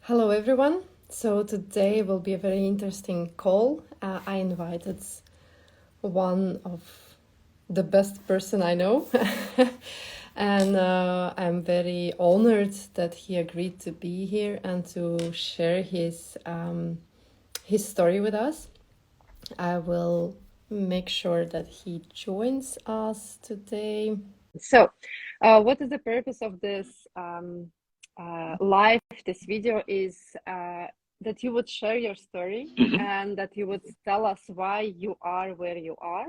Hello, everyone. So today will be a very interesting call. I invited one of the best person I know, and I'm very honored that he agreed to be here and to share his story with us. I will make sure that he joins us today. So, what is the purpose of this live? This video is that you would share your story and that you would tell us why you are where you are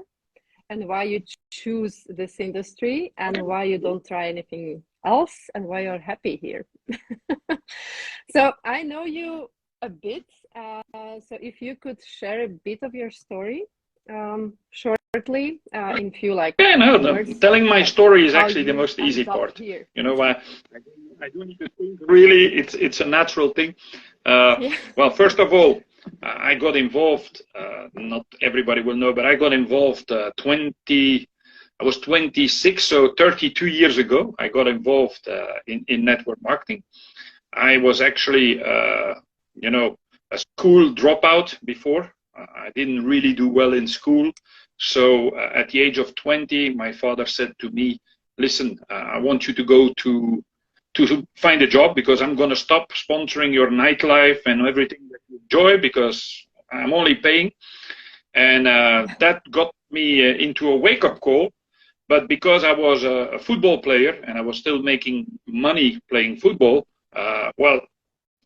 and why you choose this industry and why you don't try anything else and why you're happy here. So I know you a bit, so if you could share a bit of your story shortly in few words, telling my story is how actually the you most easy ended up part. here. You know, I don't need to think. Really, it's a natural thing. Yeah. Well, first of all, I got involved. Not everybody will know, but I got involved I was 26, so 32 years ago. I got involved in network marketing. I was actually, a school dropout before. I didn't really do well in school. So at the age of 20, my father said to me, listen, I want you to go to find a job because I'm going to stop sponsoring your nightlife and everything that you enjoy because I'm only paying. And that got me into a wake-up call. But because I was a football player and I was still making money playing football,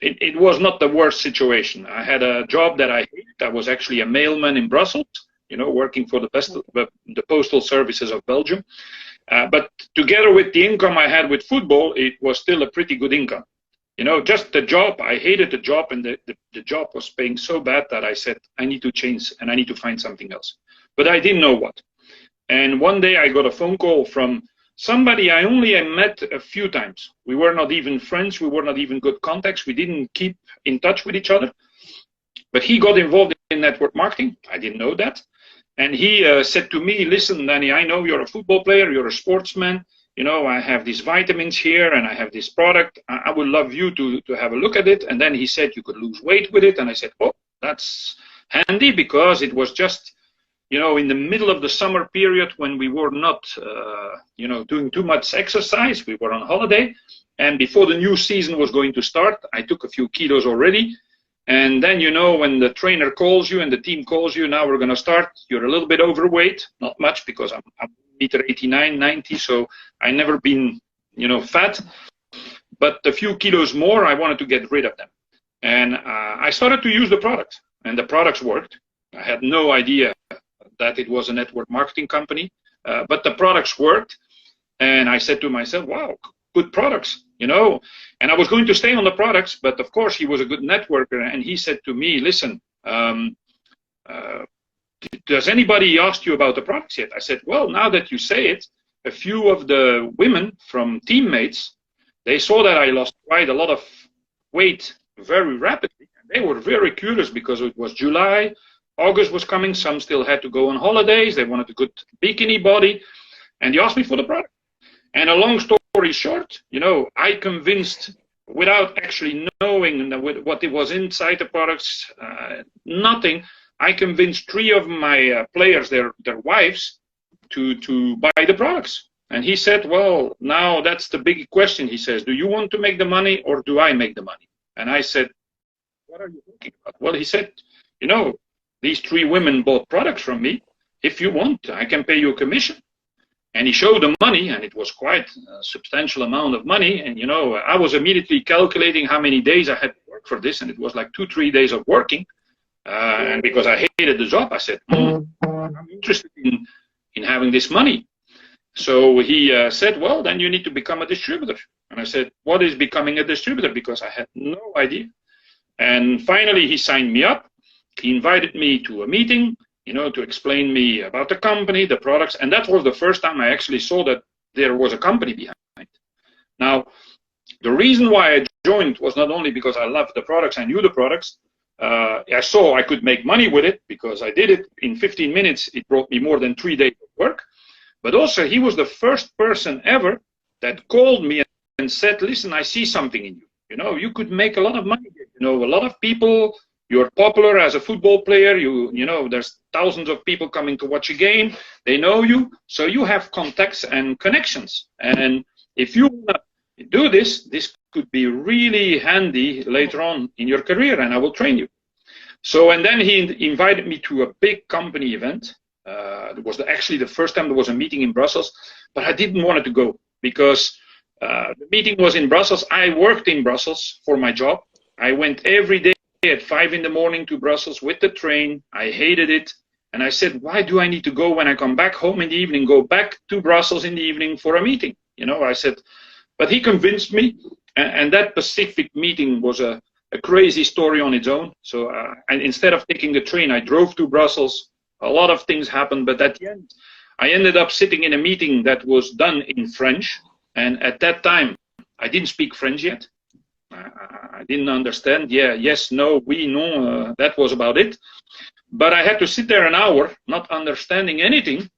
it was not the worst situation. I had a job that I hated. I was actually a mailman in Brussels, working for the postal services of Belgium. But together with the income I had with football, it was still a pretty good income. Just the job, I hated the job, and the job was paying so bad that I said, I need to change and I need to find something else. But I didn't know what. And one day I got a phone call from somebody I only met a few times. We were not even friends. We were not even good contacts. We didn't keep in touch with each other. But he got involved in network marketing. I didn't know that. And he said to me, listen, Danny, I know you're a football player. You're a sportsman. I have these vitamins here and I have this product. I would love you to have a look at it. And then he said you could lose weight with it. And I said, oh, that's handy because it was just in the middle of the summer period when we were not, doing too much exercise. We were on holiday. And before the new season was going to start, I took a few kilos already. And then, when the trainer calls you and the team calls you, now we're going to start, you're a little bit overweight. Not much because I'm 1.89 m, 90. So I never been, fat. But a few kilos more, I wanted to get rid of them. And I started to use the product. And the products worked. I had no idea that it was a network marketing company, but the products worked. And I said to myself, wow, good products, and I was going to stay on the products, but of course he was a good networker. And he said to me, listen, does anybody ask you about the products yet? I said, well, now that you say it, a few of the women from teammates, they saw that I lost quite a lot of weight very rapidly. And they were very curious because it was July. August was coming. Some still had to go on holidays. They wanted a good bikini body. And they asked me for the product. And a long story short, I convinced, without actually knowing what it was inside the products, nothing, I convinced 3 of my players, their wives, to buy the products. And he said, well, now that's the big question. He says, do you want to make the money or do I make the money? And I said, what are you talking about? Well, he said, these 3 women bought products from me. If you want, I can pay you a commission. And he showed the money, and it was quite a substantial amount of money. And, I was immediately calculating how many days I had to work for this. And it was like 2-3 days of working. And because I hated the job, I said, I'm interested in having this money. So he said, well, then you need to become a distributor. And I said, what is becoming a distributor? Because I had no idea. And finally, he signed me up. He invited me to a meeting, to explain me about the company, the products. And that was the first time I actually saw that there was a company behind. Now, the reason why I joined was not only because I loved the products, I knew the products. I saw I could make money with it because I did it in 15 minutes. It brought me more than 3 days of work. But also, he was the first person ever that called me and said, listen, I see something in you. You could make a lot of money here. You know, a lot of people, you're popular as a football player, you know, there's thousands of people coming to watch a game, they know you, so you have contacts and connections. And if you do this, this could be really handy later on in your career, and I will train you. So, and then he invited me to a big company event. It was actually the first time there was a meeting in Brussels, but I didn't want to go because the meeting was in Brussels. I worked in Brussels for my job. I went every day at 5 in the morning to Brussels with the train. I hated it. And I said, why do I need to go when I come back home in the evening, go back to Brussels in the evening for a meeting? You know, I said, but he convinced me. And that Pacific meeting was a crazy story on its own. So and instead of taking the train, I drove to Brussels. A lot of things happened, but at the end, I ended up sitting in a meeting that was done in French. And at that time, I didn't speak French yet. I didn't understand. Yeah, yes, no, oui, non. That was about it. But I had to sit there an hour, not understanding anything,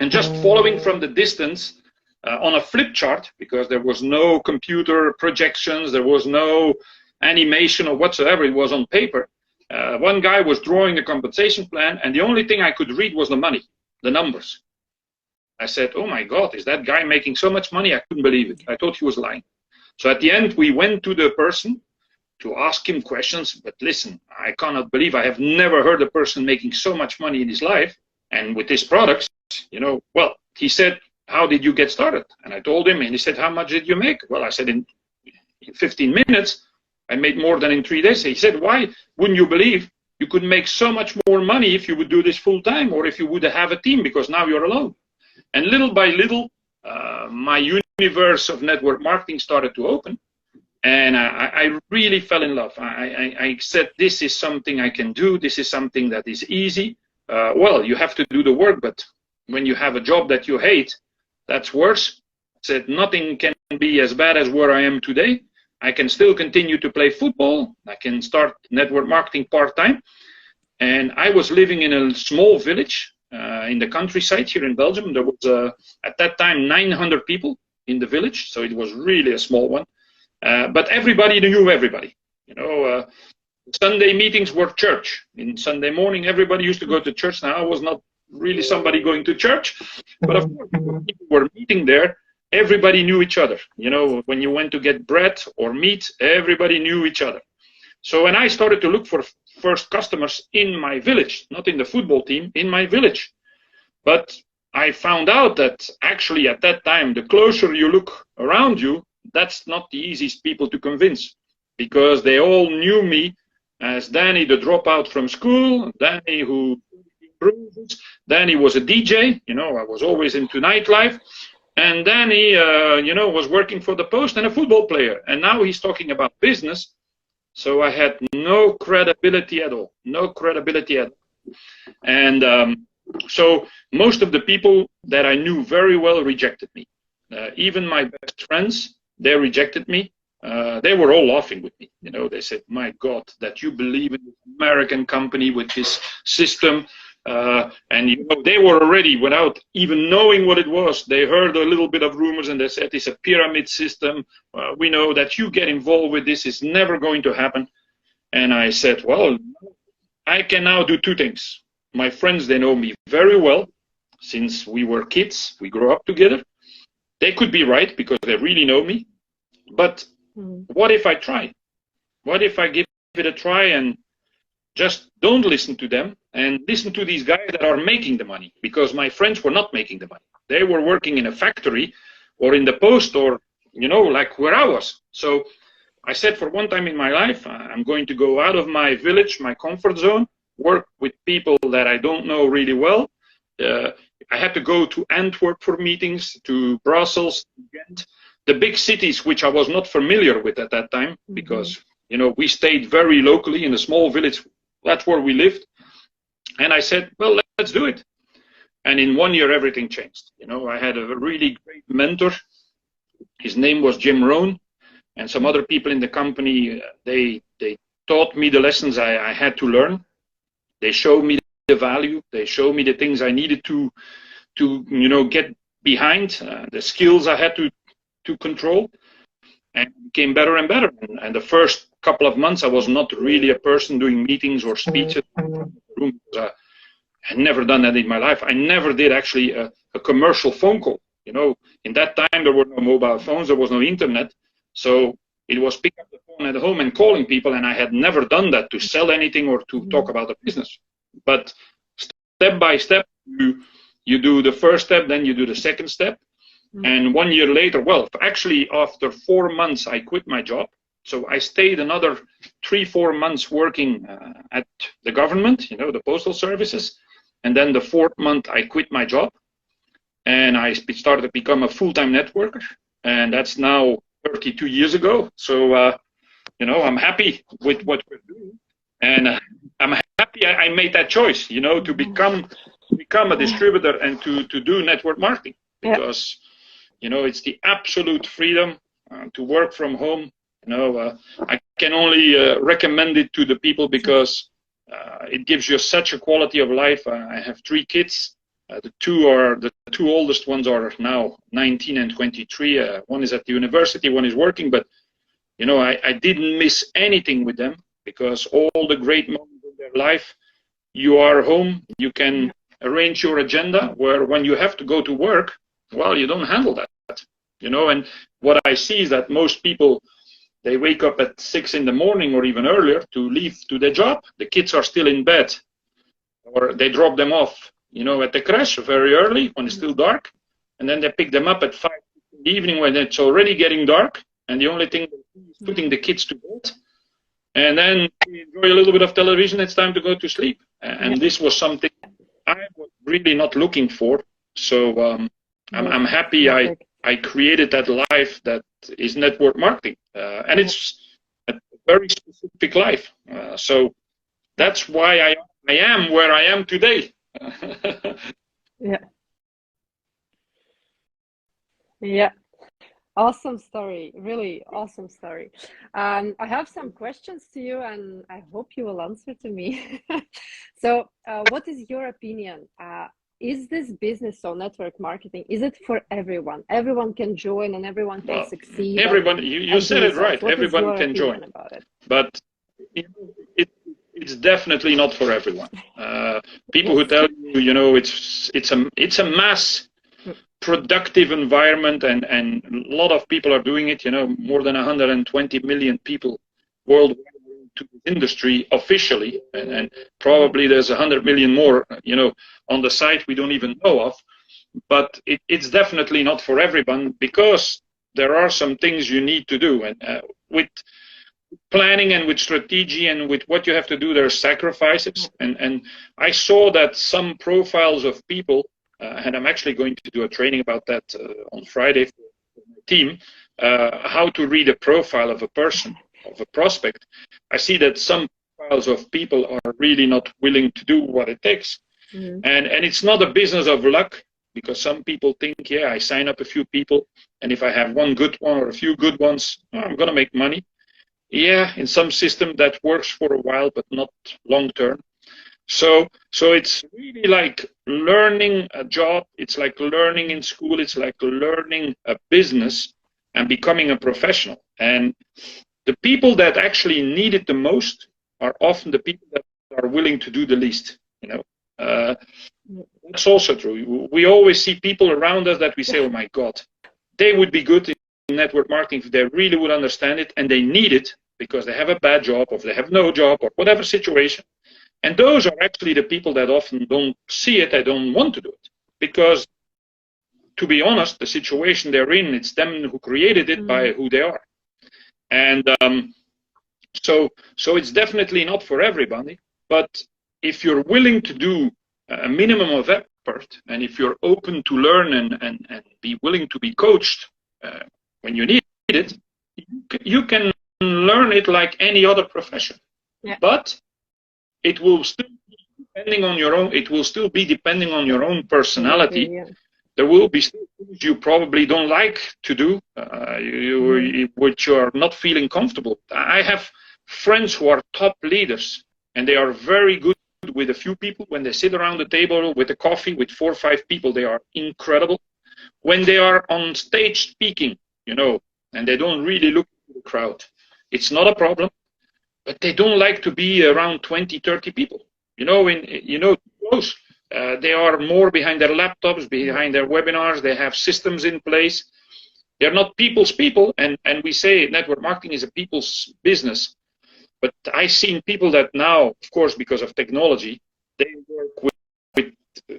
and just following from the distance on a flip chart, because there was no computer projections, there was no animation or whatsoever. It was on paper. One guy was drawing the compensation plan, and the only thing I could read was the money, the numbers. I said, oh my God, is that guy making so much money? I couldn't believe it. I thought he was lying. So at the end, we went to the person to ask him questions. But listen, I cannot believe, I have never heard a person making so much money in his life. And with his products, you know, well, he said, how did you get started? And I told him, and he said, how much did you make? Well, I said, in 15 minutes, I made more than in 3 days. He said, why wouldn't you believe you could make so much more money if you would do this full time, or if you would have a team, because now you're alone. And little by little, my universe of network marketing started to open, and I really fell in love. I said, this is something I can do. This is something that is easy. Well, you have to do the work, but when you have a job that you hate, that's worse. I said, nothing can be as bad as where I am today. I can still continue to play football. I can start network marketing part-time. And I was living in a small village in the countryside here in Belgium. There was, at that time, 900 people in the village, so it was really a small one. But everybody knew everybody. You know, Sunday meetings were church. In Sunday morning, everybody used to go to church. Now, I was not really somebody going to church, but of course, when people were meeting there, everybody knew each other. You know, when you went to get bread or meat, everybody knew each other. So when I started to look for first customers in my village, not in the football team, in my village. But I found out that actually at that time, the closer you look around you, that's not the easiest people to convince, because they all knew me as Danny, the dropout from school, Danny who improves, Danny was a DJ, you know, I was always into nightlife, and Danny, you know, was working for the Post and a football player, and now he's talking about business. So I had no credibility at all, no credibility at all. And so most of the people that I knew very well rejected me. Even my best friends, they rejected me. They were all laughing with me. You know, they said, my God, that you believe in this American company with this system. And you know, they were already, without even knowing what it was, they heard a little bit of rumors and they said it's a pyramid system. We know that you get involved with this, is never going to happen. And I said, well, I can now do two things. My friends, they know me very well since we were kids. We grew up together. They could be right because they really know me. But what if I try? What if I give it a try and just don't listen to them and listen to these guys that are making the money? Because my friends were not making the money. They were working in a factory or in the Post or, you know, like where I was. So I said, for one time in my life, I'm going to go out of my village, my comfort zone, work with people that I don't know really well. I had to go to Antwerp for meetings, to Brussels, Ghent, the big cities which I was not familiar with at that time, because, you know, we stayed very locally in a small village. That's where we lived. And I said, well, let's do it. And in 1 year, everything changed. You know, I had a really great mentor. His name was Jim Rohn, and some other people in the company. They taught me the lessons I had to learn. They showed me the value. They showed me the things I needed to you know, get behind, the skills I had to control. and it became better and better. And the first couple of months, I was not really a person doing meetings or speeches. I had never done that in my life. I never did actually a commercial phone call. You know, in that time there were no mobile phones, there was no internet, so it was picking up the phone at home and calling people, and I had never done that to sell anything or to talk about a business. But step by step, you do the first step, then you do the second step. And 1 year later, well, actually after 4 months, I quit my job. So I stayed another 3-4 months working at the government, you know, the postal services. And then the 4th month, I quit my job. And I started to become a full-time networker. And that's now 32 years ago. So, you know, I'm happy with what we're doing. And I'm happy I made that choice, you know, to become a distributor and to do network marketing. Because, you know, it's the absolute freedom to work from home. You know, I can only recommend it to the people because it gives you such a quality of life. I have 3 kids. The two oldest ones are now 19 and 23. One is at the university, one is working. But, you know, I didn't miss anything with them because all the great moments in their life, you are home, you can arrange your agenda, where when you have to go to work, well, you don't handle that, you know. And what I see is that most people, they wake up at 6 in the morning or even earlier to leave to their job. The kids are still in bed, or they drop them off, you know, at the crash very early when it's still dark, and then they pick them up at 5 in the evening when it's already getting dark, and the only thing is putting the kids to bed, and then enjoy a little bit of television. It's time to go to sleep, and this was something I was really not looking for. So I'm happy I created that life that is network marketing, and it's a very specific life. So that's why I am where I am today. Yeah. Awesome story, really awesome story. I have some questions to you, and I hope you will answer to me. So, what is your opinion? Is this business, so network marketing, is it for everyone? Everyone can join and everyone can succeed. Everyone, you said it right. Everyone can join. About it? But it's definitely not for everyone. People who tell you, you know, it's a mass productive environment, and a lot of people are doing it. You know, more than 120 million people worldwide to the industry officially, and probably there's 100 million more, you know, on the site we don't even know of. But it's definitely not for everyone, because there are some things you need to do, and with planning and with strategy and with what you have to do, there are sacrifices. And I saw that some profiles of people, and I'm actually going to do a training about that on Friday for my team, how to read a profile of a person, of a prospect. I see that some profiles of people are really not willing to do what it takes. And it's not a business of luck, because some people think, yeah, I sign up a few people, and if I have one good one or a few good ones, I'm going to make money. Yeah, in some system that works for a while, but not long term. So it's really like learning a job. It's like learning in school. It's like learning a business and becoming a professional. And the people that actually need it the most are often the people that are willing to do the least. You know, that's also true. We always see people around us that we say, "Oh my God, they would be good in network marketing if they really would understand it, and they need it because they have a bad job, or they have no job, or whatever situation." And those are actually the people that often don't see it, they don't want to do it. Because, to be honest, the situation they're in, it's them who created it by who they are. And so it's definitely not for everybody. But if you're willing to do a minimum of effort, and if you're open to learn and be willing to be coached when you need it, you can learn it like any other profession. But it will still be depending on your own. It will still be depending on your own personality. There will be still things you probably don't like to do, which you are not feeling comfortable. I have friends who are top leaders, and they are very good with a few people. When they sit around the table with a coffee with 4 or 5 people, they are incredible. When they are on stage speaking, you know, and they don't really look at the crowd. It's not a problem, but they don't like to be around 20, 30 people. Close. They are more behind their laptops, behind their webinars. They have systems in place. They're not people's people, and we say network marketing is a people's business. But I've seen people that now, of course, because of technology, they work with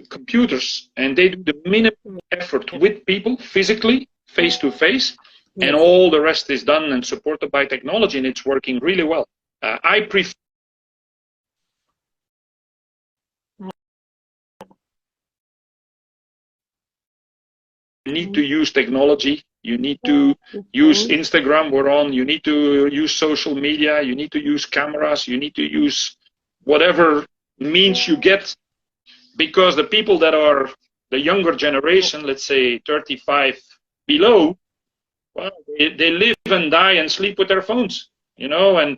computers, and they do the minimum effort with people physically, face to face, and all the rest is done and supported by technology, and it's working really well. I prefer. You need to use technology. You need to use Instagram. We're on. You need to use social media. You need to use cameras. You need to use whatever means you get, because the people that are the younger generation, let's say 35 below, well, they live and die and sleep with their phones, and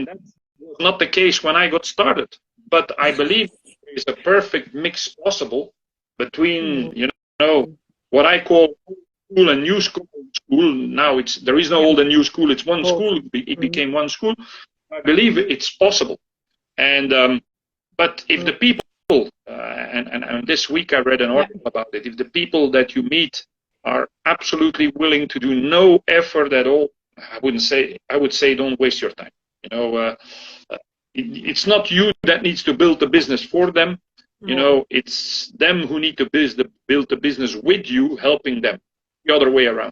that was not the case when I got started. But I believe there is a perfect mix possible between, what I call school and new school. Now there is no old and new school. It's one school. It became one school. I believe it's possible. And but if the people, and this week I read an article about it, if the people that you meet are absolutely willing to do no effort at all, I would say don't waste your time. It's not you that needs to build the business for them. It's them who need to build the business with you, helping them, the other way around.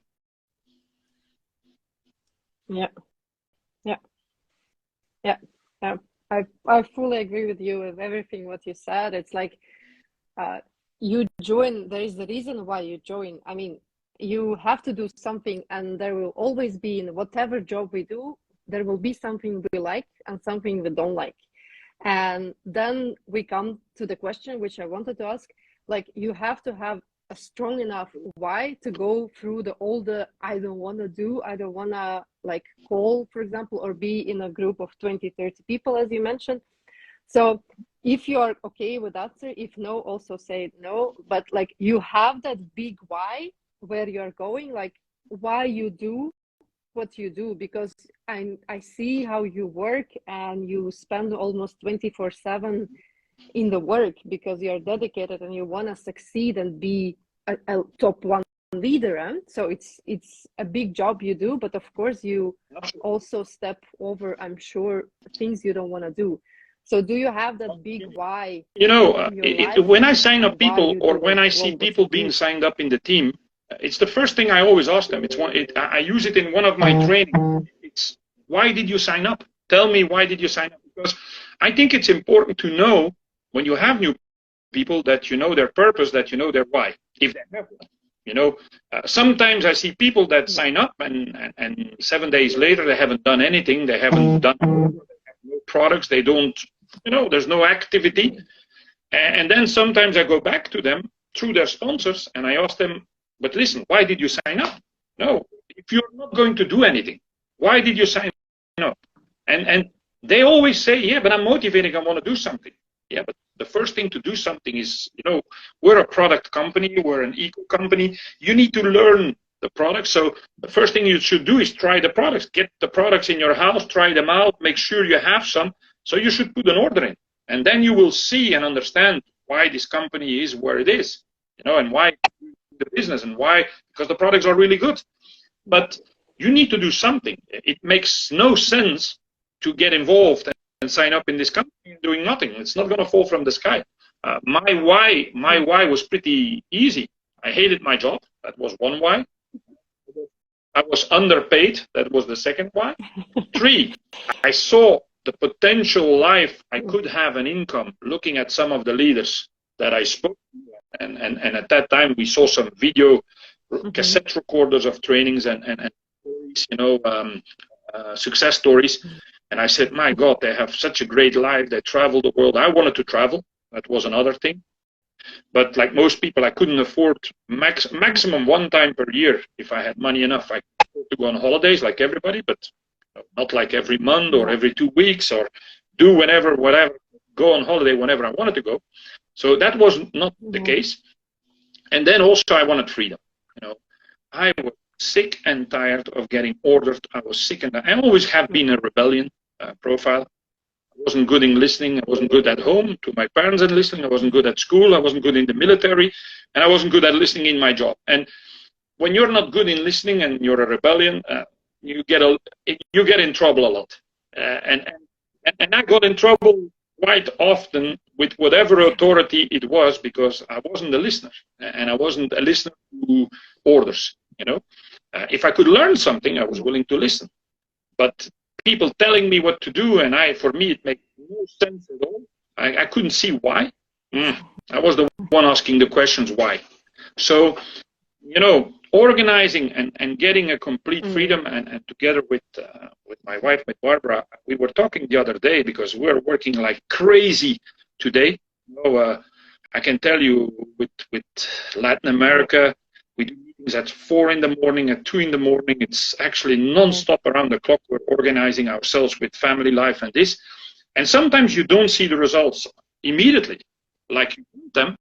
I fully agree with you with everything what you said. It's like you join, there is the reason why you join. I mean, you have to do something, and there will always be, in whatever job we do, there will be something we like and something we don't like. And then we come to the question which I wanted to ask, like, you have to have a strong enough why to go through all the I don't want to like call, for example, or be in a group of 20, 30 people, as you mentioned. So if you are okay with that, sir, if no, also say no. But like, you have that big why where you're going, like why you do what you do, because I see how you work, and you spend almost 24/7 in the work because you're dedicated and you want to succeed and be a top one leader. So it's a big job you do, but of course you also step over, I'm sure, things you don't want to do. So do you have that big why? When I sign up people, or when I see people being signed up in the team, it's the first thing I always ask them. I use it in one of my trainings. It's, why did you sign up? Tell me, why did you sign up? Because I think it's important to know, when you have new people, that you know their purpose, that you know their why, if they have one. Sometimes I see people that sign up and 7 days later they haven't done anything. They haven't done no products. They don't, there's no activity. And then sometimes I go back to them through their sponsors and I ask them, but listen, why did you sign up? No, if you're not going to do anything, why did you sign up? And they always say, yeah, but I'm motivated, I want to do something. Yeah, but the first thing to do something is, we're a product company, we're an eco company. You need to learn the product. So the first thing you should do is try the products. Get the products in your house, try them out, make sure you have some. So you should put an order in. And then you will see and understand why this company is where it is, and why the business, and why, because the products are really good. But you need to do something. It makes no sense to get involved and sign up in this company doing nothing. It's not going to fall from the sky. My why was pretty easy. I hated my job. That was one why. I was underpaid. That was the second why. 3, I saw the potential life I could have an income looking at some of the leaders that I spoke to. And at that time we saw some video cassette recorders of trainings and success stories. And I said, my God, they have such a great life. They travel the world. I wanted to travel. That was another thing. But like most people, I couldn't afford maximum one time per year. If I had money enough, I could afford to go on holidays like everybody, but not like every month or every 2 weeks, or do whatever, go on holiday whenever I wanted to go. So that was not the case. And then also I wanted freedom. I was sick and tired of getting ordered. I was sick and I always have been a rebellion profile. I wasn't good in listening. I wasn't good at home to my parents and listening. I wasn't good at school. I wasn't good in the military, and I wasn't good at listening in my job. And when you're not good in listening and you're a rebellion, you get in trouble a lot. And I got in trouble quite often with whatever authority it was, because I wasn't a listener, and I wasn't a listener to orders. If I could learn something, I was willing to listen. But people telling me what to do, and for me, it makes no sense at all. I couldn't see why. I was the one asking the questions why. So, organizing and getting a complete freedom, and together with my wife, with Barbara, we were talking the other day, because we're working like crazy today. I can tell you with Latin America, we do meetings at 4 in the morning, at 2 in the morning. It's actually non-stop around the clock. We're organizing ourselves with family life and this. And sometimes you don't see the results immediately, like you want them.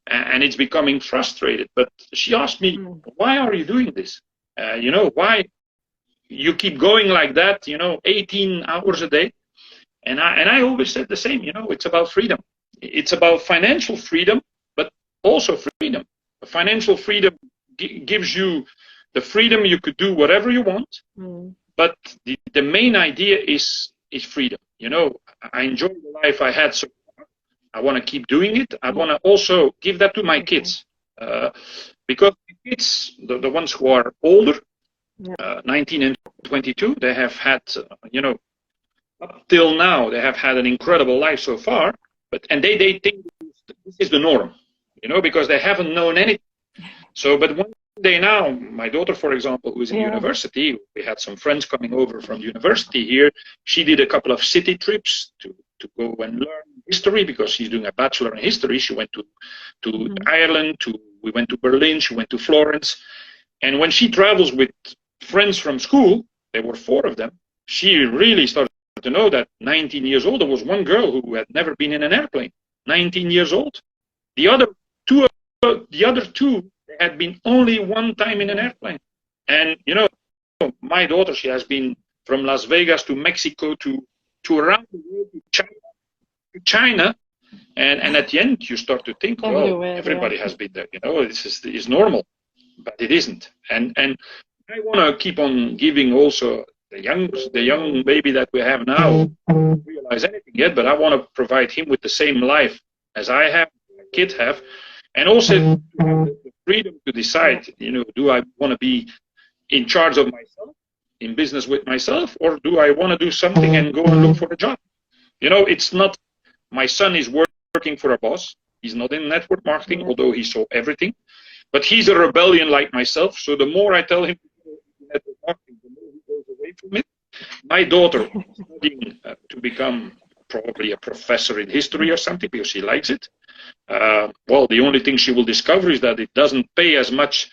And it's becoming frustrated. But she asked me, why are you doing this? Why you keep going like that, 18 hours a day? And I always said the same, it's about freedom. It's about financial freedom, but also freedom. Financial freedom gives you the freedom. You could do whatever you want, but the main idea is freedom. I enjoy the life I had so far. I want to keep doing it. I want to also give that to my kids, because the kids, the ones who are older, 19 and 22, they have had, up till now, they have had an incredible life so far. And they think this is the norm, because they haven't known anything. So, but one day now, my daughter, for example, who is in university, we had some friends coming over from university here. She did a couple of city trips to go and learn history, because she's doing a bachelor in history. She went to Ireland, we went to Berlin, she went to Florence. And when she travels with friends from school, there were 4 of them, she really started to know that 19 years old, there was one girl who had never been in an airplane, 19 years old. The other two they had been only one time in an airplane. And, my daughter, she has been from Las Vegas to Mexico to around the world, to China. And at the end, you start to think, well, everybody has been there. This is normal, but it isn't. And I want to keep on giving also the young baby that we have now, don't realize anything yet, but I want to provide him with the same life as I have, my kids have, and also to have the freedom to decide, do I want to be in charge of myself, in business with myself, or do I want to do something and go and look for a job? It's not, my son is working for a boss. He's not in network marketing, although he saw everything, but he's a rebellion like myself. So the more I tell him to go into network marketing, the more he goes away from it. My daughter is studying to become probably a professor in history or something, because she likes it. Well, the only thing she will discover is that it doesn't pay as much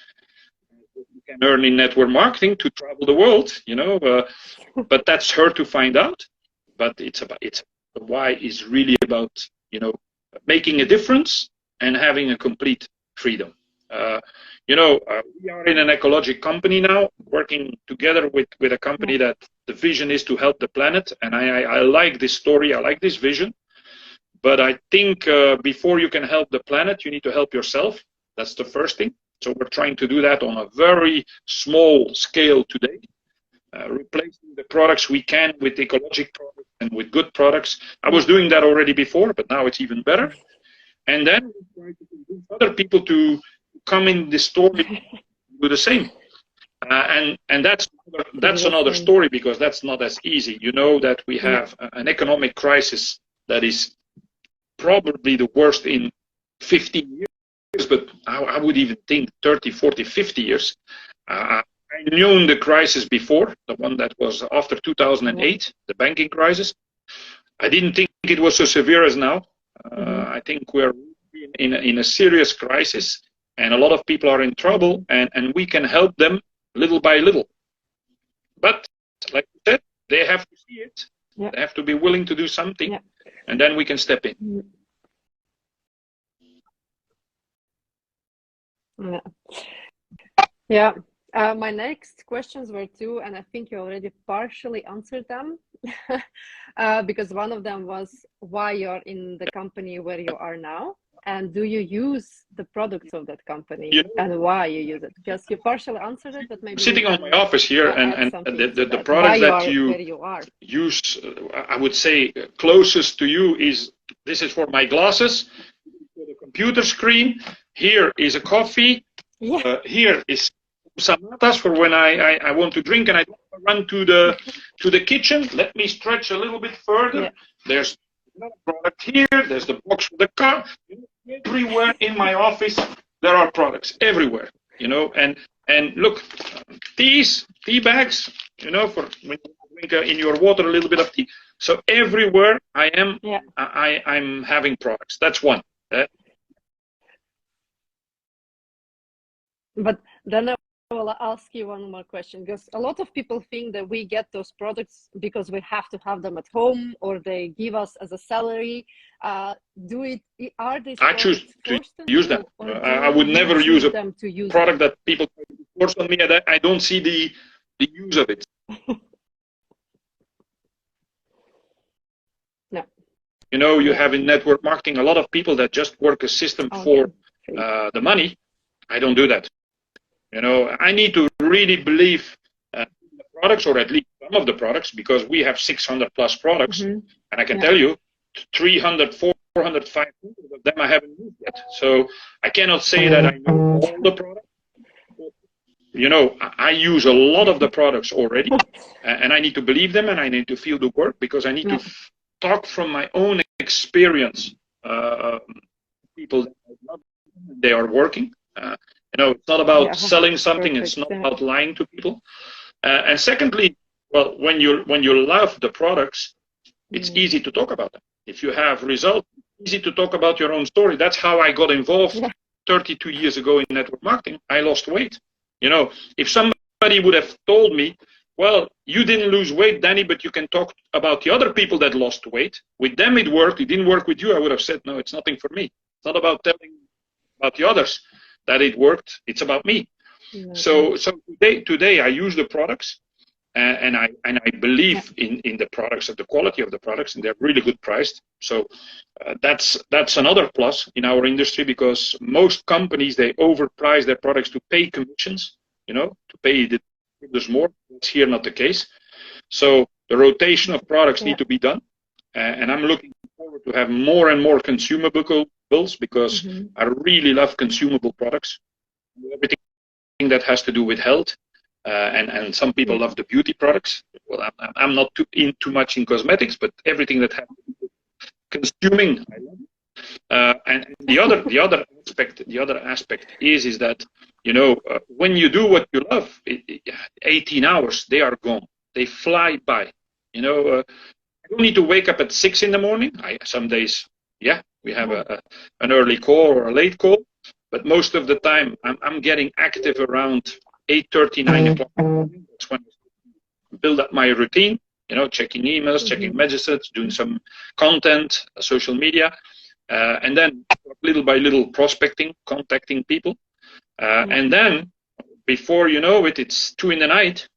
as you can earn in network marketing to travel the world, but that's her to find out. But the why is really about, making a difference and having a complete freedom. We are in an ecologic company now, working together with a company that the vision is to help the planet. And I like this story, I like this vision. But I think before you can help the planet, you need to help yourself. That's the first thing. So we're trying to do that on a very small scale today, replacing the products we can with ecologic products and with good products. I was doing that already before, but now it's even better. And then we try to convince other people to come in the story, do the same. And that's another story, because that's not as easy. That we have an economic crisis that is probably the worst in 50 years, but I would even think 30, 40, 50 years. I knew the crisis before, the one that was after 2008, the banking crisis. I didn't think it was so severe as now. I think we're in a serious crisis, and a lot of people are in trouble, and we can help them little by little. But, like I said, they have to see it. They have to be willing to do something, and then we can step in. Yeah. My next questions were two, and I think you already partially answered them. Because one of them was why you're in the company where you are now, and do you use the products of that company, You know, and why you use it? Because you partially answered it, but maybe you sitting on my can office here, add and something to the that. Why products you that are you where you are? use, I would say, closest to you is this is for my glasses, for the computer screen. Here is a coffee. Yeah. Here is samatas for when I want to drink and I don't want to run to the kitchen. Let me stretch a little bit further. Yeah. There's another product here. There's the box for the car. Everywhere in my office there are products everywhere. You know, and look, tea bags. You know, for when you drink in your water a little bit of tea. So everywhere I am, Yeah. I'm having products. That's one. But then I will ask you one more question, because a lot of people think that we get those products because we have to have them at home or they give us as a salary. Are these I choose products to forced on use you, them. or I do would you never use choose a them to use them? product that people force on me, and I don't see the use of it. No. You know, you Yeah. have in network marketing a lot of people that just work a system Oh, for yeah. the money. I don't do that. You know, I need to really believe in the products, or at least some of the products, because we have 600 plus products, Mm-hmm. and I can Yeah. tell you 300, 400, 500 of them I haven't used yet. So I cannot say that I know all the products. You know, I use a lot of the products already, and I need to believe them, and I need to feel the work, because I need Yeah. to talk from my own experience. People that they are working. You know, it's not about Yeah. selling something. Perfect. It's not Yeah. about lying to people. And secondly, well, when you love the products, it's easy to talk about them. If you have results, it's easy to talk about your own story. That's how I got involved Yeah. 32 years ago in network marketing. I lost weight. You know, if somebody would have told me, well, you didn't lose weight, Danny, but you can talk about the other people that lost weight. With them it worked. It didn't work with you. I would have said, no, it's nothing for me. It's not about telling about the others that it worked. It's about me. No. So today I use the products, and I believe in the products, of the quality of the products, and they're really good priced. So that's another plus in our industry, because most companies, they overprice their products to pay commissions, you know, to pay the there's more. That's here not the case. So the rotation of products need to be done, and I'm looking forward to have more and more consumables, because I really love consumable products. Everything that has to do with health, and some people love the beauty products. Well, I'm not too much in cosmetics, but everything that has to do with consuming, I love it. And the other aspect is that, you know, when you do what you love, 18 hours, they are gone. They fly by. You know, I don't need to wake up at 6 in the morning. Some days, yeah, we have an early call or a late call, but most of the time I'm getting active around 8:30, 9 o'clock. That's when I build up my routine. You know, checking emails, checking messages, doing some content, social media, and then little by little prospecting, contacting people, and then before you know it, it's 2 in the night,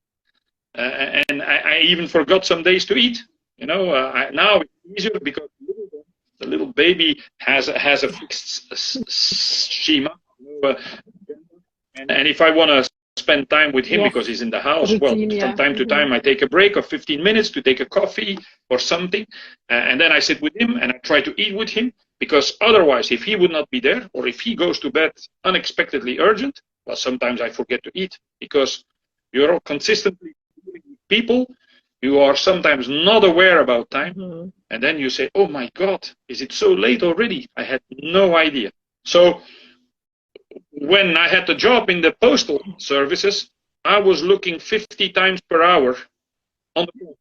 and I even forgot some days to eat. You know, now it's easier because the little baby has a fixed schema, you know, and if I want to spend time with him because he's in the house, well, from time to time I take a break of 15 minutes to take a coffee or something, and then I sit with him and I try to eat with him, because otherwise, if he would not be there, or if he goes to bed unexpectedly urgent, well, sometimes I forget to eat, because you're consistently dealing with people. You are sometimes not aware about time, and then you say, oh my God, is it so late already? I had no idea. So when I had the job in the postal services, I was looking 50 times per hour on the phone.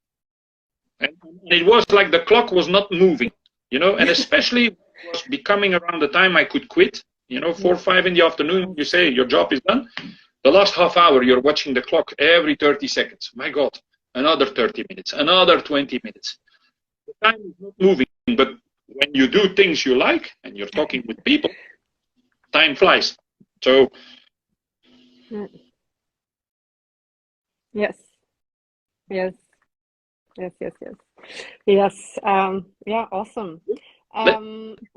And it was like the clock was not moving, you know, and especially it was becoming around the time I could quit, you know, 4 or 5 in the afternoon, you say your job is done. The last half hour, you're watching the clock every 30 seconds. My God, another 30 minutes, another 20 minutes. The time is not moving, but when you do things you like and you're talking with people, time flies. So Yes. Yes. Yes. Yes. Yes. Yes. Yeah. Awesome. Let,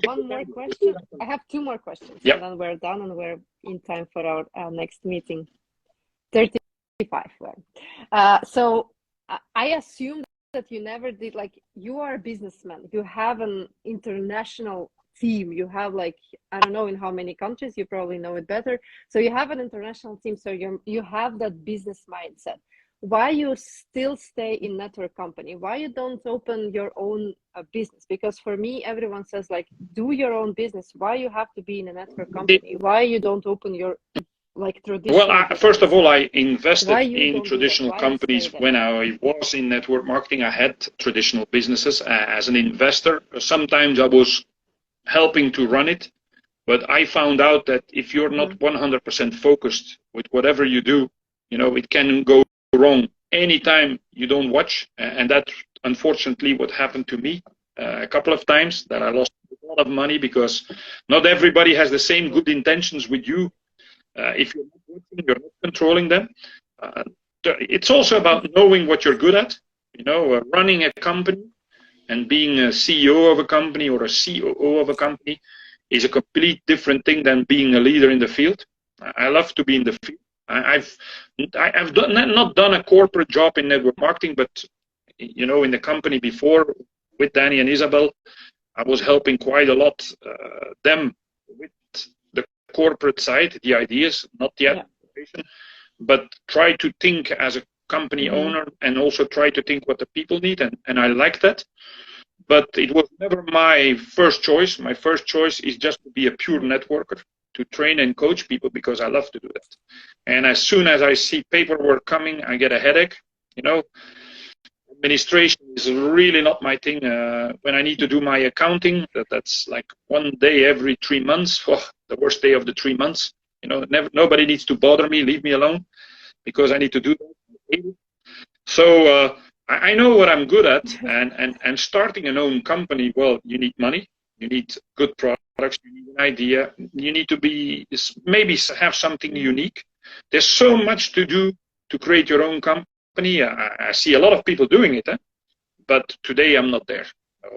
One more question. I have two more questions, yeah. and then we're done, and we're in time for our next meeting. 35. Well, so I assume that you never did, like, you are a businessman. You have an international team. You have, like, I don't know in how many countries. You probably know it better. So you have an international team. So you have that business mindset. Why you still stay in network company? Why you don't open your own business? Because for me, everyone says, like, do your own business. Why you have to be in a network company? Why you don't open your, like, Well, traditional first of business? all, I Why invested you in don't do that? traditional Why you stay companies there? when I was in network marketing. I had traditional businesses as an investor. Sometimes I was helping to run it, but I found out that if you're not 100% focused with whatever you do, it can go wrong anytime you don't watch. And that, unfortunately, what happened to me a couple of times, that I lost a lot of money because not everybody has the same good intentions with you. If you're not watching, you're not controlling them. Uh, it's also about knowing what you're good at. Running a company and being a CEO of a company or a COO of a company is a complete different thing than being a leader in the field. I love to be in the field. I've not done a corporate job in network marketing, but in the company before with Danny and Isabel, I was helping quite a lot them with the corporate side, the ideas, not the administration, but try to think as a company owner and also try to think what the people need, and I like that. But it was never my first choice. My first choice is just to be a pure networker, to train and coach people because I love to do that. And as soon as I see paperwork coming, I get a headache. Administration is really not my thing. When I need to do my accounting, that's like one day every 3 months. Oh, the worst day of the 3 months. Nobody needs to bother me. Leave me alone because I need to do that. So I know what I'm good at, and starting an own company, well, you need money, you need good products, you need an idea, you need to maybe have something unique. There's so much to do to create your own company. I see a lot of people doing it, but today I'm not there. So,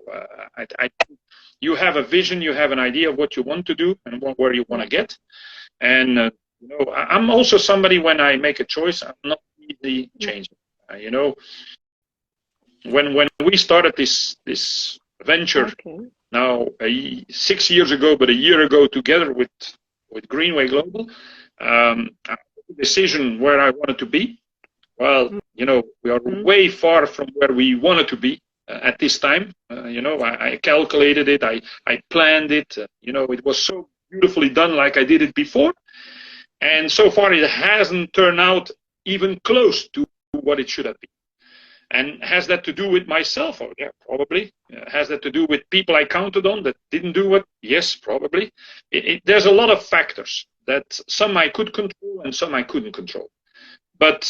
you have a vision, you have an idea of what you want to do and where you want to get. And I'm also somebody, when I make a choice, I'm not easily changing. When we started this venture now 6 years ago, but a year ago together with Greenway Global, decision where I wanted to be. Well, we are way far from where we wanted to be at this time. I calculated it, I planned it. It was so beautifully done, like I did it before, and so far it hasn't turned out even close to what it should have been. And has that to do with myself? Oh, yeah, probably. Has that to do with people I counted on that didn't do it? Yes, probably. There's a lot of factors that some I could control and some I couldn't control. But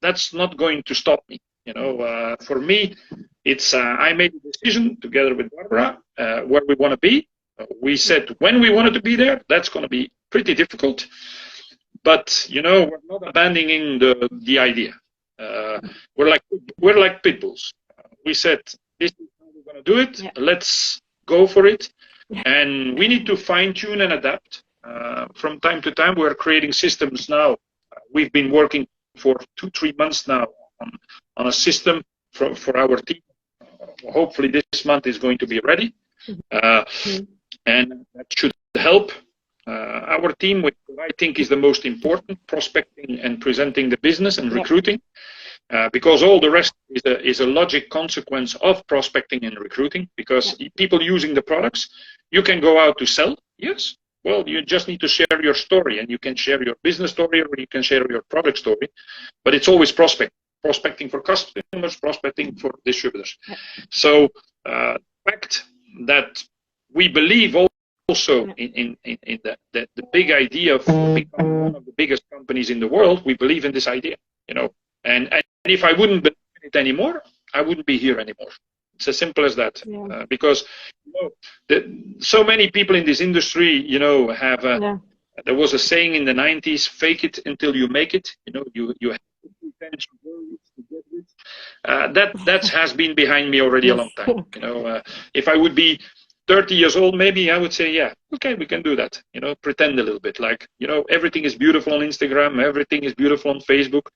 that's not going to stop me. For me, it's I made a decision together with Barbara where we want to be. We said when we wanted to be there. That's going to be pretty difficult. But we're not abandoning the idea. We're like pit bulls. We said this is how we're going to do it. Let's go for it, and we need to fine tune and adapt from time to time. We're creating systems now. We've been working for 2-3 months now on a system for our team. Hopefully this month is going to be ready, and that should help our team with what I think is the most important: prospecting and presenting the business and recruiting. Because all the rest is a logic consequence of prospecting and recruiting. Because people using the products, you can go out to sell. Yes. Well, you just need to share your story, and you can share your business story or you can share your product story. But it's always prospecting for customers, prospecting for distributors. So the fact that we believe also in the big idea of becoming one of the biggest companies in the world, we believe in this idea. And if I wouldn't believe in it anymore, I wouldn't be here anymore. It's as simple as that. Because so many people in this industry, have There was a saying in the 90s, fake it until you make it. You know, you have to pretend to get it. That has been behind me already a Yes. long time. You know, if I would be 30 years old, maybe I would say, yeah, okay, we can do that. You know, pretend a little bit, like, you know, everything is beautiful on Instagram, everything is beautiful on Facebook.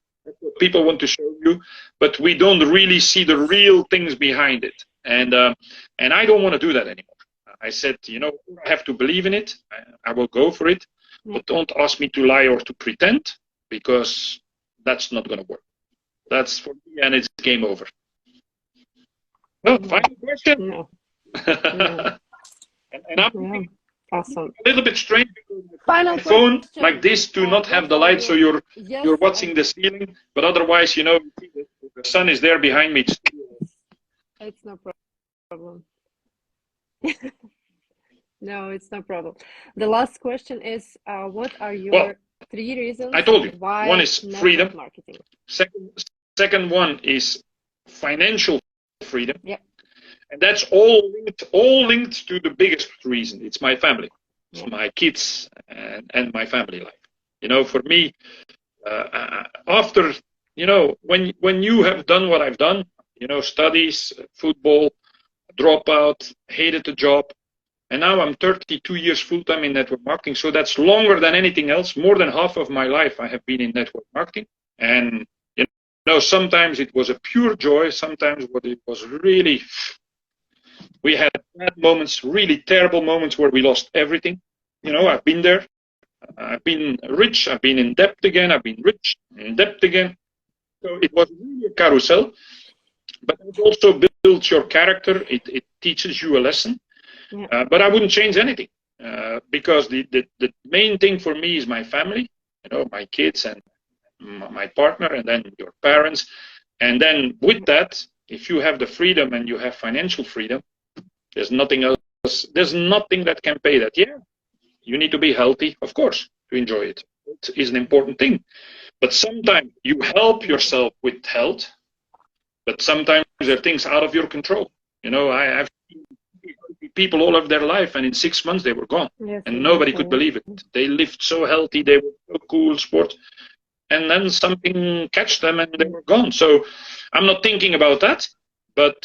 People want to show you, but we don't really see the real things behind it. And I don't want to do that anymore. I said, you know, I have to believe in it. I will go for it, but don't ask me to lie or to pretend, because that's not going to work. That's for me, and it's game over. Well, final question. No. No. And I'm Awesome. a little bit strange because Final my phone question. like this to not have the light, so you're watching the ceiling, but otherwise, you know, the sun is there behind me. It's no problem. No, it's no problem. The last question is, what are your 3 reasons I told you. why One is freedom. marketing? Second one is financial freedom. Yeah. And that's all linked to the biggest reason. It's my family. It's my kids and my family life. You know, for me, after, you know, when you have done what I've done, you know, studies, football, dropout, hated the job, and now I'm 32 years full-time in network marketing. So that's longer than anything else. More than half of my life I have been in network marketing. And, you know, sometimes it was a pure joy. Sometimes it was really, we had bad moments, really terrible moments where we lost everything. You know, I've been there. I've been rich. I've been in debt again. I've been rich, in debt again. So it was really a carousel. But it also builds your character. It teaches you a lesson. Yeah. But I wouldn't change anything, because the main thing for me is my family, you know, my kids and my partner, and then your parents. And then with that, if you have the freedom and you have financial freedom, there's nothing else. There's nothing that can pay that. Yeah, you need to be healthy, of course, to enjoy it. It is an important thing. But sometimes you help yourself with health, but sometimes there are things out of your control. You know, I've people all of their life, and in 6 months they were gone. Yes, and nobody could believe it. They lived so healthy, they were so cool, sport, and then something catch them and they were gone. So I'm not thinking about that, but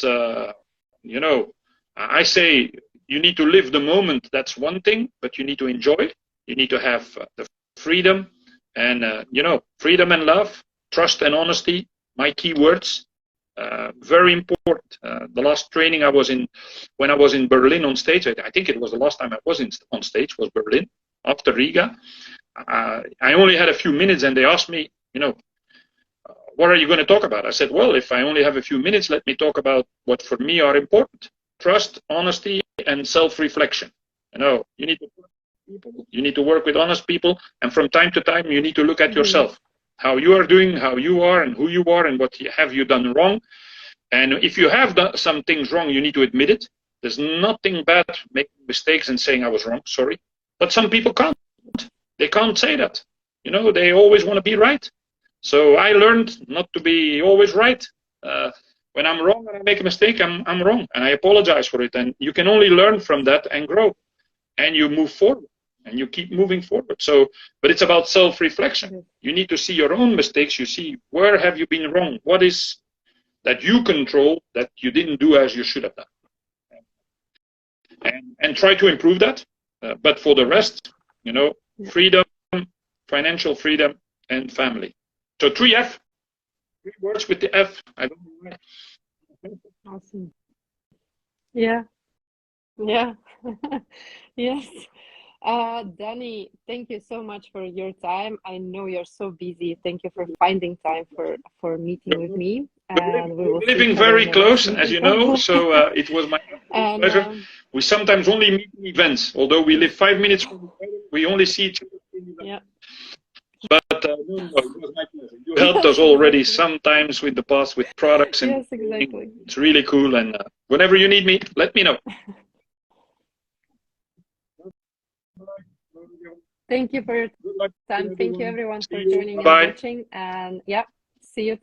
you know, I say you need to live the moment. That's one thing, but you need to enjoy it. You need to have the freedom, and you know, freedom and love, trust and honesty, my key words. Very important. The last training I was in, when I was in Berlin on stage, I think it was the last time I was on stage, was Berlin, after Riga. I only had a few minutes, and they asked me, you know, what are you going to talk about? I said, well, if I only have a few minutes, let me talk about what for me are important. Trust, honesty, and self-reflection. You know, you need to work with people, you need to work with honest people, and from time to time, you need to look at yourself. How you are doing, how you are, and who you are, and what have you done wrong. And if you have done some things wrong, you need to admit it. There's nothing bad making mistakes and saying I was wrong, sorry. But some people can't. They can't say that. You know, they always want to be right. So I learned not to be always right. When I'm wrong and I make a mistake, I'm wrong, and I apologize for it. And you can only learn from that and grow, and you move forward. And you keep moving forward. So, but it's about self-reflection. You need to see your own mistakes. You see, where have you been wrong? What is that you control that you didn't do as you should have done? And try to improve that. But for the rest, you know, freedom, financial freedom, and family. So 3F, 3 words with the F. I don't know why. Awesome. Yeah. Yeah. Yes. Danny, thank you so much for your time. I know you're so busy. Thank you for finding time for meeting with me. And we will living very close, as you know, so it was my pleasure. We sometimes only meet in events, although we live 5 minutes from each other. We only see each other in events. Yeah. But no, it was my pleasure. You helped us already sometimes with the past, with products, and yes, exactly. It's really cool. And whenever you need me, let me know. Thank you for your time. Thank you everyone for joining and watching. And yeah, see you till